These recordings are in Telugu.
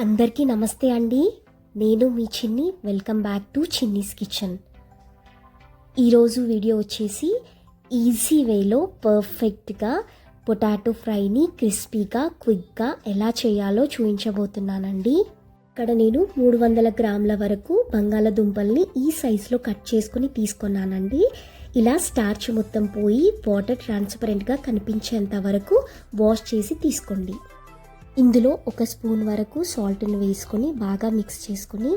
అందరికీ నమస్తే అండి. నేను మీ చిన్ని. Welcome back to Chinni's kitchen. ఈరోజు వీడియో వచ్చేసి ఈజీ వేలో పర్ఫెక్ట్గా పొటాటో ఫ్రైని క్రిస్పీగా క్విక్గా ఎలా చేయాలో చూపించబోతున్నానండి. ఇక్కడ నేను 300 గ్రాముల వరకు బంగాళదుంపల్ని ఈ సైజులో కట్ చేసుకుని తీసుకున్నానండి. ఇలా స్టార్చ్ మొత్తం పోయి వాటర్ ట్రాన్స్పరెంట్గా కనిపించేంత వరకు వాష్ చేసి తీసుకోండి. ఇందులో 1 స్పూన్ వరకు సాల్ట్ని వేసుకొని బాగా మిక్స్ చేసుకొని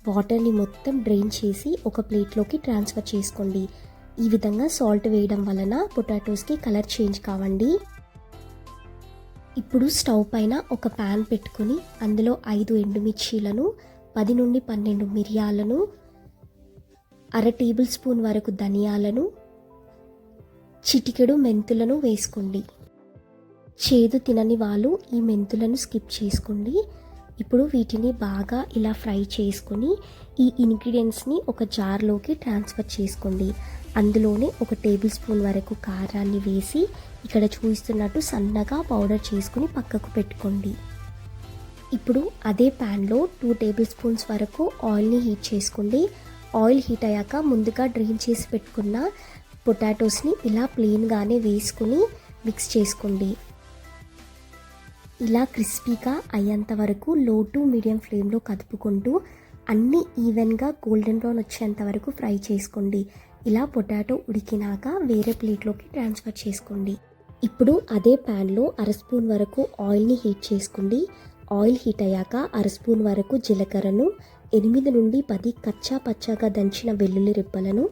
వాటర్ని మొత్తం డ్రైన్ చేసి ఒక ప్లేట్లోకి ట్రాన్స్ఫర్ చేసుకోండి. ఈ విధంగా సాల్ట్ వేయడం వలన పొటాటోస్కి కలర్ చేంజ్ కావండి. ఇప్పుడు స్టవ్ పైన ఒక ప్యాన్ పెట్టుకొని అందులో 5 ఎండుమిర్చీలను, 10 నుండి 12 మిరియాలను, 1/2 టేబుల్ స్పూన్ వరకు ధనియాలను, చిటికెడు మెంతులను వేసుకోండి. చేదు తినని వాళ్ళు ఈ మెంతులను స్కిప్ చేసుకోండి. ఇప్పుడు వీటిని బాగా ఇలా ఫ్రై చేసుకొని ఈ ఇంగ్రీడియంట్స్ని ఒక జార్లోకి ట్రాన్స్ఫర్ చేసుకోండి. అందులోనే 1 టేబుల్ స్పూన్ వరకు కారాన్ని వేసి ఇక్కడ చూపిస్తున్నట్టు సన్నగా పౌడర్ చేసుకుని పక్కకు పెట్టుకోండి. ఇప్పుడు అదే ప్యాన్లో 2 టేబుల్ స్పూన్స్ వరకు ఆయిల్ని హీట్ చేసుకోండి. ఆయిల్ హీట్ అయ్యాక ముందుగా డ్రైన్ చేసి పెట్టుకున్న పొటాటోస్ని ఇలా ప్లెయిన్గానే వేసుకుని మిక్స్ చేసుకోండి. ఇలా క్రిస్పీగా అయ్యేంత వరకు లో టు మీడియం ఫ్లేమ్లో కదుపుకుంటూ అన్నీ ఈవెన్గా గోల్డెన్ బ్రౌన్ వచ్చేంత వరకు ఫ్రై చేసుకోండి. ఇలా పొటాటో ఉడికినాక వేరే ప్లేట్లోకి ట్రాన్స్ఫర్ చేసుకోండి. ఇప్పుడు అదే ప్యాన్లో 1/2 స్పూన్ వరకు ఆయిల్ని హీట్ చేసుకోండి. ఆయిల్ హీట్ అయ్యాక 1/2 స్పూన్ వరకు జీలకర్రను, 8 నుండి 10 కచ్చా పచ్చాగా దంచిన వెల్లుల్లి రెబ్బలను,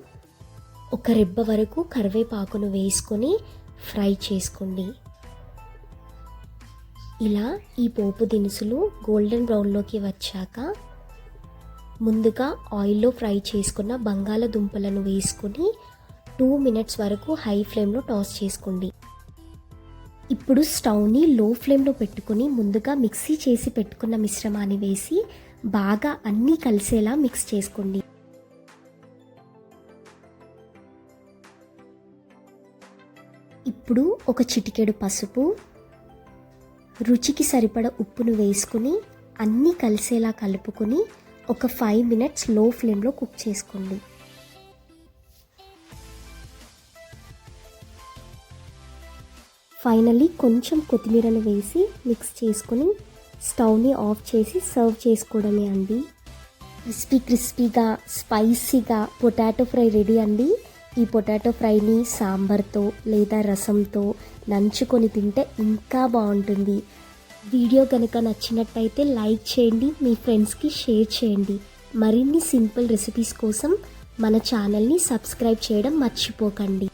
1 రెబ్బ వరకు కరివేపాకును వేసుకొని ఫ్రై చేసుకోండి. ఇలా ఈ పోపు దినుసులు గోల్డెన్ బ్రౌన్లోకి వచ్చాక ముందుగా ఆయిల్లో ఫ్రై చేసుకున్న బంగాళదుంపలను వేసుకొని 2 మినిట్స్ వరకు హై ఫ్లేమ్లో టాస్ చేసుకోండి. ఇప్పుడు స్టవ్ని లో ఫ్లేమ్లో పెట్టుకుని ముందుగా మిక్సీ చేసి పెట్టుకున్న మిశ్రమాన్ని వేసి బాగా అన్నీ కలిసేలా మిక్స్ చేసుకోండి. ఇప్పుడు ఒక చిటికెడు పసుపు, రుచికి సరిపడ ఉప్పును వేసుకుని అన్నీ కలిసేలా కలుపుకొని ఒక 5 మినిట్స్ లో ఫ్లేమ్లో కుక్ చేసుకోండి. ఫైనల్లీ కొంచెం కొత్తిమీరను వేసి మిక్స్ చేసుకుని స్టవ్ని ఆఫ్ చేసి సర్వ్ చేసుకోవడమే అండి. క్రిస్పీగా స్పైసీగా పొటాటో ఫ్రై రెడీ అండి. ఈ పొటాటో ఫ్రైని సాంబార్తో లేదా రసంతో నంచుకొని తింటే ఇంకా బాగుంటుంది. వీడియో కనుక నచ్చినట్టయితే లైక్ చేయండి, మీ ఫ్రెండ్స్కి షేర్ చేయండి. మరిన్ని సింపుల్ రెసిపీస్ కోసం మన ఛానల్ని సబ్స్క్రైబ్ చేయడం మర్చిపోకండి.